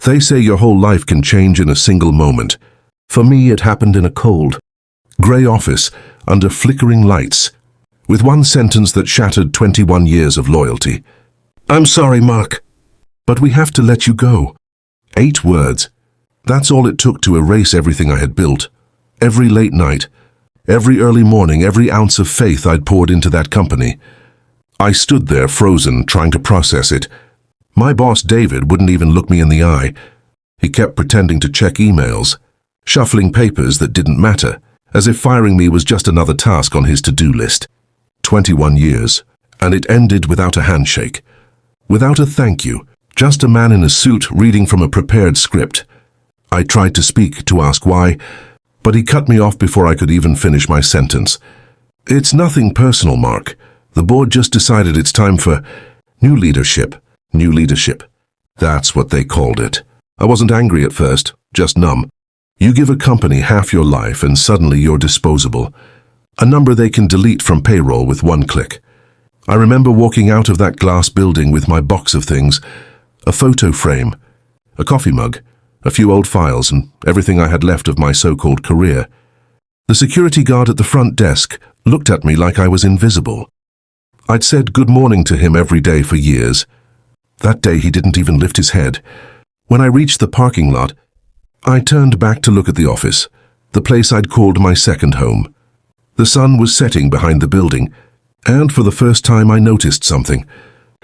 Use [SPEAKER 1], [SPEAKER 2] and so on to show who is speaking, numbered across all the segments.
[SPEAKER 1] They say your whole life can change in a single moment. For me, it happened in a cold, grey office under flickering lights, with one sentence that shattered 21 years of loyalty. "I'm sorry, Mark, but we have to let you go." 8 words. That's all it took to erase everything I had built. Every late night, every early morning, every ounce of faith I'd poured into that company. I stood there frozen, trying to process it. My boss, David, wouldn't even look me in the eye. He kept pretending to check emails, shuffling papers that didn't matter, as if firing me was just another task on his to-do list. 21 years, and it ended without a handshake, without a thank you, just a man in a suit reading from a prepared script. I tried to speak, to ask why, but he cut me off before I could even finish my sentence. "It's nothing personal, Mark. The board just decided it's time for new leadership." New leadership. That's what they called it. I wasn't angry at first, just numb. You give a company half your life and suddenly you're disposable. A number they can delete from payroll with one click. I remember walking out of that glass building with my box of things, a photo frame, a coffee mug, a few old files, and everything I had left of my so-called career. The security guard at the front desk looked at me like I was invisible. I'd said good morning to him every day for years. That day he didn't even lift his head. When I reached the parking lot, I turned back to look at the office, the place I'd called my second home. The sun was setting behind the building, and for the first time I noticed something.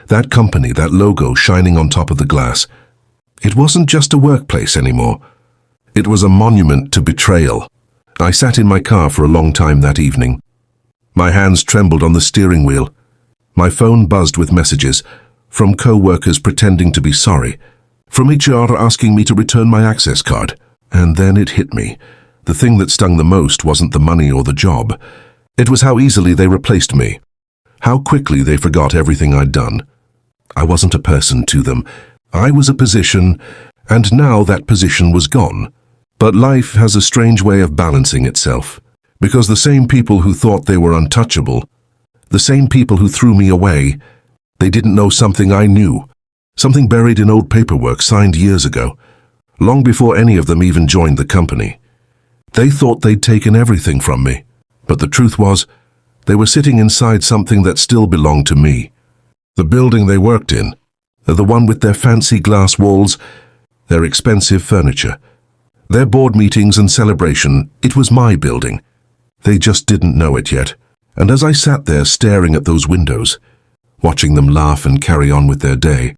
[SPEAKER 1] That company, that logo shining on top of the glass. It wasn't just a workplace anymore. It was a monument to betrayal. I sat in my car for a long time that evening. My hands trembled on the steering wheel. My phone buzzed with messages, from co-workers pretending to be sorry, from HR asking me to return my access card. And then it hit me. The thing that stung the most wasn't the money or the job. It was how easily they replaced me. How quickly they forgot everything I'd done. I wasn't a person to them. I was a position, and now that position was gone. But life has a strange way of balancing itself, because the same people who thought they were untouchable, the same people who threw me away, they didn't know something I knew, something buried in old paperwork signed years ago, long before any of them even joined the company. They thought they'd taken everything from me, but the truth was, they were sitting inside something that still belonged to me. The building they worked in, the one with their fancy glass walls, their expensive furniture, their board meetings and celebration, it was my building. They just didn't know it yet. And as I sat there staring at those windows, watching them laugh and carry on with their day,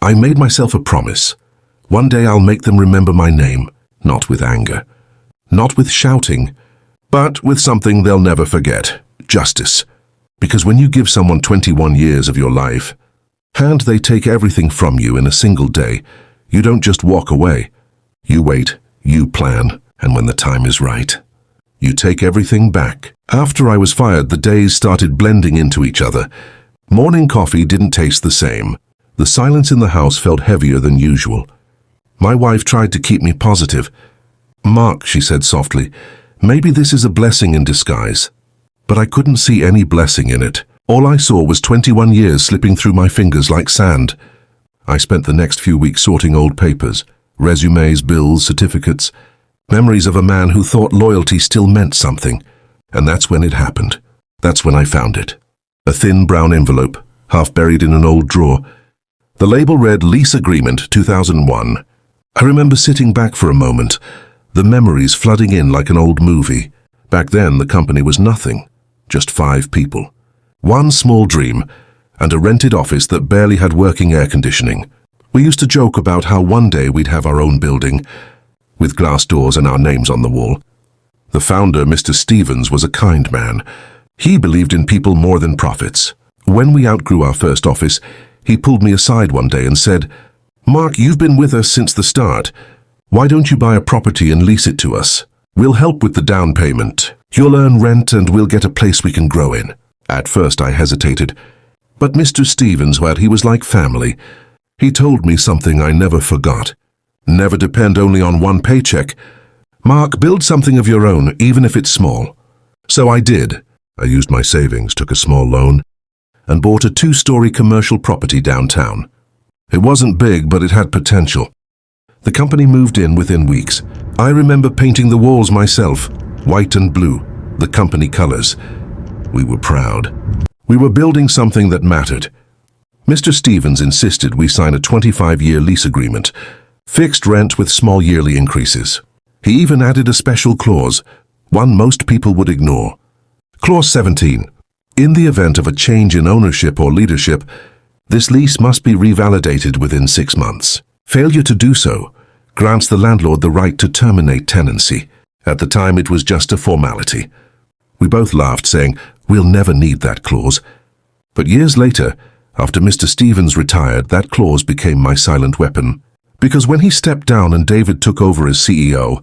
[SPEAKER 1] I made myself a promise. One day I'll make them remember my name, not with anger, not with shouting, but with something they'll never forget, justice. Because when you give someone 21 years of your life, and they take everything from you in a single day, you don't just walk away. You wait, you plan, and when the time is right, you take everything back. After I was fired, the days started blending into each other. Morning coffee didn't taste the same. The silence in the house felt heavier than usual. My wife tried to keep me positive. "Mark," she said softly, "maybe this is a blessing in disguise." But I couldn't see any blessing in it. All I saw was 21 years slipping through my fingers like sand. I spent the next few weeks sorting old papers, resumes, bills, certificates, memories of a man who thought loyalty still meant something. And that's when it happened. That's when I found it. A thin brown envelope, half buried in an old drawer. The label read Lease Agreement 2001. I remember sitting back for a moment, the memories flooding in like an old movie. Back then, the company was nothing, just 5 people. One small dream, and a rented office that barely had working air conditioning. We used to joke about how one day we'd have our own building, with glass doors and our names on the wall. The founder, Mr. Stevens, was a kind man. He believed in people more than profits. When we outgrew our first office, he pulled me aside one day and said, "Mark, you've been with us since the start. Why don't you buy a property and lease it to us? We'll help with the down payment. You'll earn rent and we'll get a place we can grow in." At first I hesitated, but Mr. Stevens, well, he was like family. He told me something I never forgot. Never depend only on one paycheck. Mark, build something of your own, even if it's small. So I did. I used my savings, took a small loan, and bought a 2-story commercial property downtown. It wasn't big, but it had potential. The company moved in within weeks. I remember painting the walls myself, white and blue, the company colors. We were proud. We were building something that mattered. Mr. Stevens insisted we sign a 25-year lease agreement, fixed rent with small yearly increases. He even added a special clause, one most people would ignore. Clause 17. In the event of a change in ownership or leadership, this lease must be revalidated within 6 months. Failure to do so grants the landlord the right to terminate tenancy. At the time, it was just a formality. We both laughed, saying, "We'll never need that clause." But years later, after Mr. Stevens retired, that clause became my silent weapon. Because when he stepped down and David took over as CEO,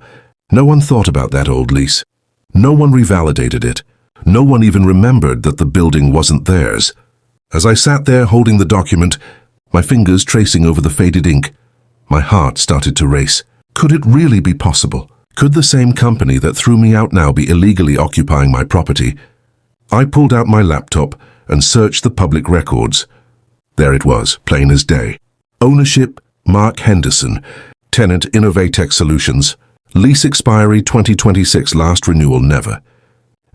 [SPEAKER 1] no one thought about that old lease. No one revalidated it. No one even remembered that the building wasn't theirs. As I sat there holding the document, my fingers tracing over the faded ink, my heart started to race. Could it really be possible? Could the same company that threw me out now be illegally occupying my property? I pulled out my laptop and searched the public records. There it was, plain as day. Ownership, Mark Henderson. Tenant, Evicted Solutions. Lease expiry 2026, last renewal never.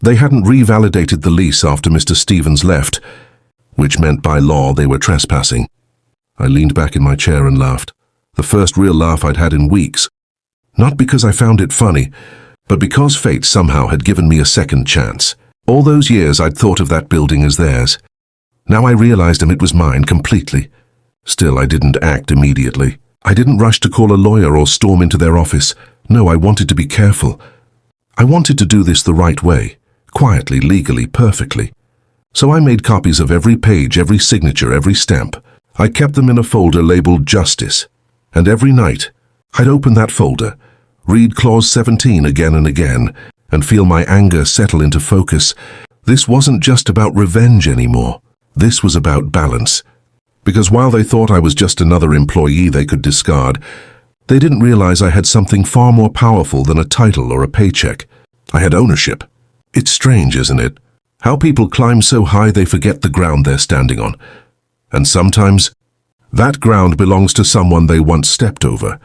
[SPEAKER 1] They hadn't revalidated the lease after Mr. Stevens left, which meant by law they were trespassing. I leaned back in my chair and laughed. The first real laugh I'd had in weeks. Not because I found it funny, but because fate somehow had given me a second chance. All those years I'd thought of that building as theirs. Now I realized it was mine completely. Still, I didn't act immediately. I didn't rush to call a lawyer or storm into their office. No, I wanted to be careful. I wanted to do this the right way, quietly, legally, perfectly. So I made copies of every page, every signature, every stamp. I kept them in a folder labeled Justice. And every night, I'd open that folder, read Clause 17 again and again, and feel my anger settle into focus. This wasn't just about revenge anymore. This was about balance. Because while they thought I was just another employee they could discard, they didn't realize I had something far more powerful than a title or a paycheck. I had ownership. It's strange, isn't it? How people climb so high they forget the ground they're standing on. And sometimes, that ground belongs to someone they once stepped over.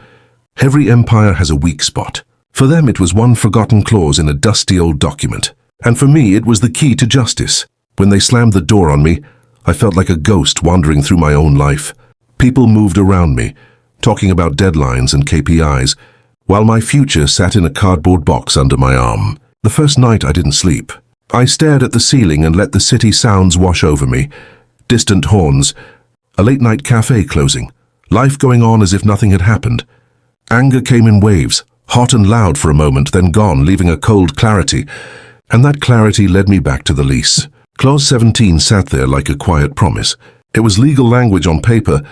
[SPEAKER 1] Every empire has a weak spot. For them, it was one forgotten clause in a dusty old document. And for me, it was the key to justice. When they slammed the door on me, I felt like a ghost wandering through my own life. People moved around me, talking about deadlines and KPIs, while my future sat in a cardboard box under my arm. The first night I didn't sleep. I stared at the ceiling and let the city sounds wash over me. Distant horns, a late-night cafe closing, life going on as if nothing had happened. Anger came in waves, hot and loud for a moment, then gone, leaving a cold clarity. And that clarity led me back to the lease. Clause 17 sat there like a quiet promise. It was legal language on paper,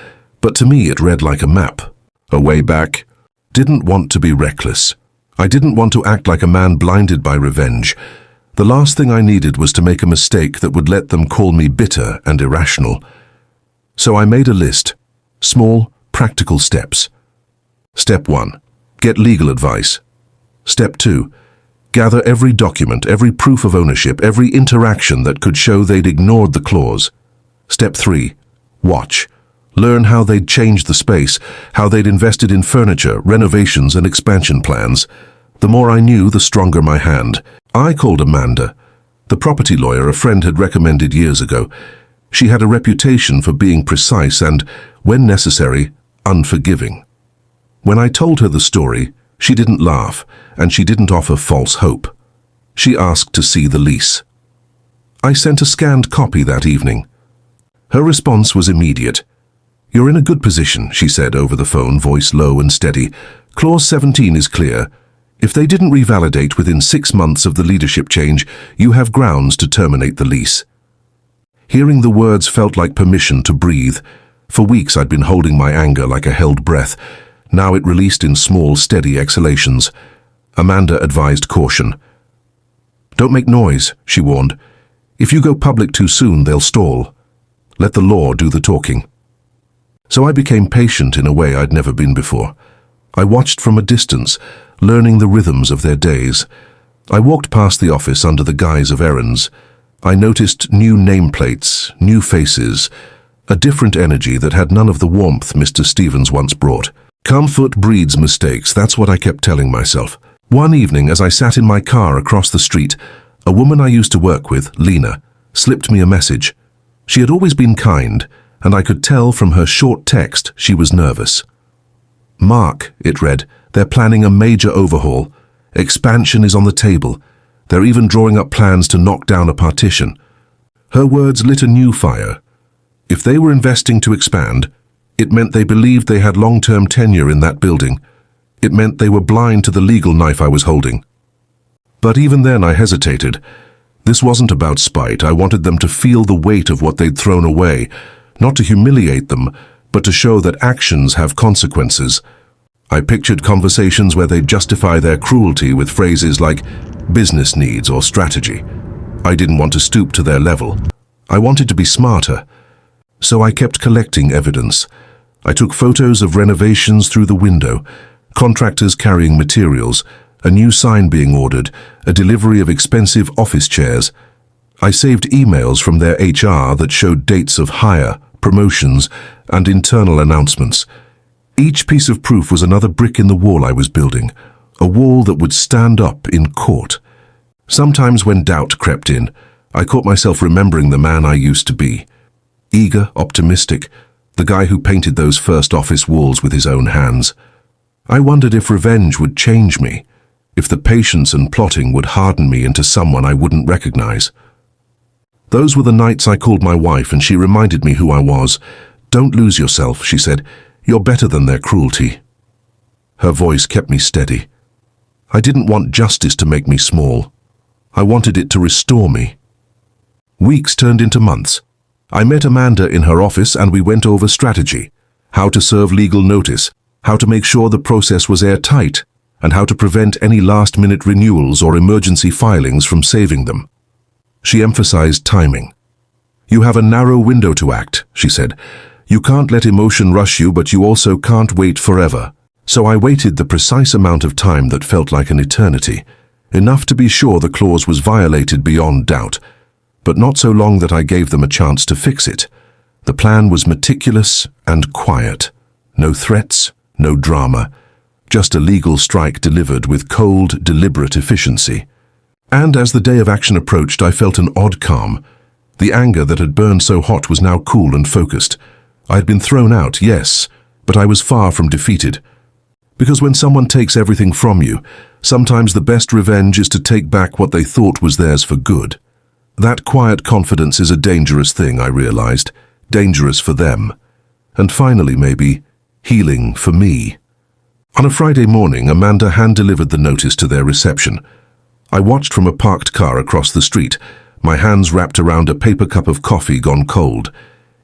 [SPEAKER 1] but to me it read like a map. A way back. Didn't want to be reckless. I didn't want to act like a man blinded by revenge. The last thing I needed was to make a mistake that would let them call me bitter and irrational. So I made a list. Small, practical steps. Step 1. Get legal advice. Step 2. Gather every document, every proof of ownership, every interaction that could show they'd ignored the clause. Step 3. Watch. Learn how they'd changed the space, how they'd invested in furniture, renovations, and expansion plans. The more I knew, the stronger my hand. I called Amanda, the property lawyer a friend had recommended years ago. She had a reputation for being precise and, when necessary, unforgiving. When I told her the story, she didn't laugh, and she didn't offer false hope. She asked to see the lease. I sent a scanned copy that evening. Her response was immediate. "You're in a good position," she said over the phone, voice low and steady. "Clause 17 is clear. If they didn't revalidate within 6 months of the leadership change, you have grounds to terminate the lease." Hearing the words felt like permission to breathe. For weeks I'd been holding my anger like a held breath. Now it released in small, steady exhalations. Amanda advised caution. "Don't make noise," she warned. "If you go public too soon, they'll stall. Let the law do the talking." So I became patient in a way I'd never been before. I watched from a distance, learning the rhythms of their days. I walked past the office under the guise of errands. I noticed new nameplates, new faces, a different energy that had none of the warmth Mr. Stevens once brought. Comfort breeds mistakes, that's what I kept telling myself. One evening, as I sat in my car across the street, a woman I used to work with, Lena, slipped me a message. She had always been kind, and I could tell from her short text she was nervous. "Mark," it read, "they're planning a major overhaul. Expansion is on the table. They're even drawing up plans to knock down a partition." Her words lit a new fire. If they were investing to expand, it meant they believed they had long-term tenure in that building. It meant they were blind to the legal knife I was holding. But even then I hesitated. This wasn't about spite. I wanted them to feel the weight of what they'd thrown away, not to humiliate them, but to show that actions have consequences. I pictured conversations where they'd justify their cruelty with phrases like business needs or strategy. I didn't want to stoop to their level. I wanted to be smarter. So I kept collecting evidence. I took photos of renovations through the window, contractors carrying materials, a new sign being ordered, a delivery of expensive office chairs. I saved emails from their HR that showed dates of hire, promotions, and internal announcements. Each piece of proof was another brick in the wall I was building, a wall that would stand up in court. Sometimes when doubt crept in, I caught myself remembering the man I used to be. Eager, optimistic, the guy who painted those first office walls with his own hands. I wondered if revenge would change me, if the patience and plotting would harden me into someone I wouldn't recognize. Those were the nights I called my wife and she reminded me who I was. "Don't lose yourself," she said. "You're better than their cruelty." Her voice kept me steady. I didn't want justice to make me small. I wanted it to restore me. Weeks turned into months. I met Amanda in her office and we went over strategy, how to serve legal notice, how to make sure the process was airtight, and how to prevent any last-minute renewals or emergency filings from saving them. She emphasized timing. "You have a narrow window to act," she said. "You can't let emotion rush you, but you also can't wait forever." So I waited the precise amount of time that felt like an eternity, enough to be sure the clause was violated beyond doubt, but not so long that I gave them a chance to fix it. The plan was meticulous and quiet. No threats, no drama, just a legal strike delivered with cold, deliberate efficiency. And as the day of action approached, I felt an odd calm. The anger that had burned so hot was now cool and focused. I had been thrown out, yes, but I was far from defeated. Because when someone takes everything from you, sometimes the best revenge is to take back what they thought was theirs for good. That quiet confidence is a dangerous thing, I realized. Dangerous for them. And finally, maybe, healing for me. On a Friday morning, Amanda hand-delivered the notice to their reception. I watched from a parked car across the street, my hands wrapped around a paper cup of coffee gone cold.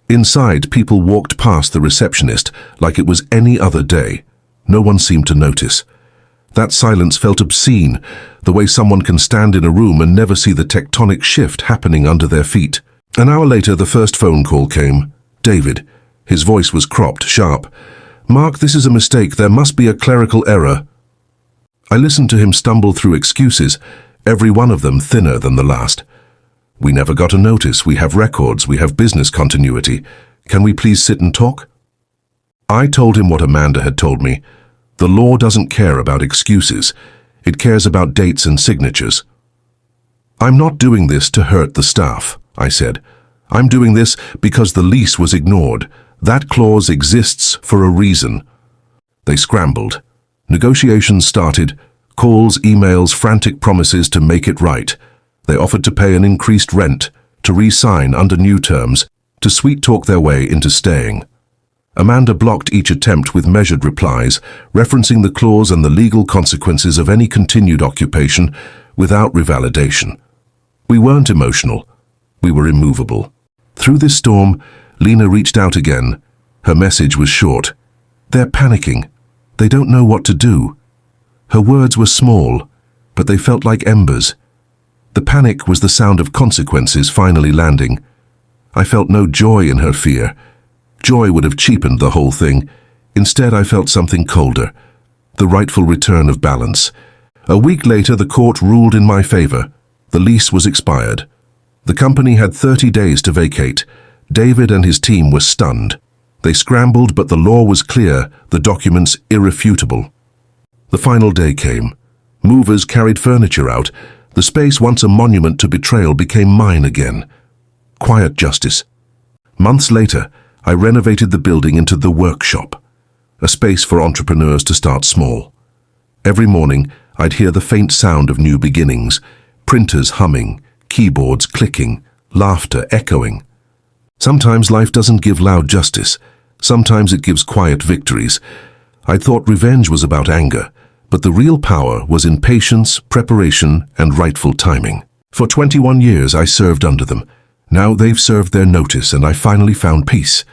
[SPEAKER 1] Inside, people walked past the receptionist like it was any other day. No one seemed to notice. That silence felt obscene, the way someone can stand in a room and never see the tectonic shift happening under their feet. An hour later, the first phone call came. David. His voice was cropped, sharp. "Mark, this is a mistake. There must be a clerical error." I listened to him stumble through excuses, every one of them thinner than the last. "We never got a notice. We have records. We have business continuity. Can we please sit and talk?" I told him what Amanda had told me. The law doesn't care about excuses. It cares about dates and signatures. "I'm not doing this to hurt the staff," I said. "I'm doing this because the lease was ignored. That clause exists for a reason." They scrambled. Negotiations started. Calls, emails, frantic promises to make it right. They offered to pay an increased rent, to re-sign under new terms, to sweet-talk their way into staying. Amanda blocked each attempt with measured replies, referencing the clause and the legal consequences of any continued occupation without revalidation. We weren't emotional. We were immovable. Through this storm, Lena reached out again. Her message was short. "They're panicking. They don't know what to do." Her words were small, but they felt like embers. The panic was the sound of consequences finally landing. I felt no joy in her fear. Joy would have cheapened the whole thing. Instead, I felt something colder, the rightful return of balance. A week later, the court ruled in my favor. The lease was expired. The company had 30 days to vacate. David and his team were stunned. They scrambled, but the law was clear, the documents irrefutable. The final day came. Movers carried furniture out. The space once a monument to betrayal became mine again. Quiet justice. Months later, I renovated the building into the workshop, a space for entrepreneurs to start small. Every morning, I'd hear the faint sound of new beginnings, printers humming, keyboards clicking, laughter echoing. Sometimes life doesn't give loud justice. Sometimes it gives quiet victories. I'd thought revenge was about anger, but the real power was in patience, preparation, and rightful timing. For 21 years I served under them. Now they've served their notice and I finally found peace.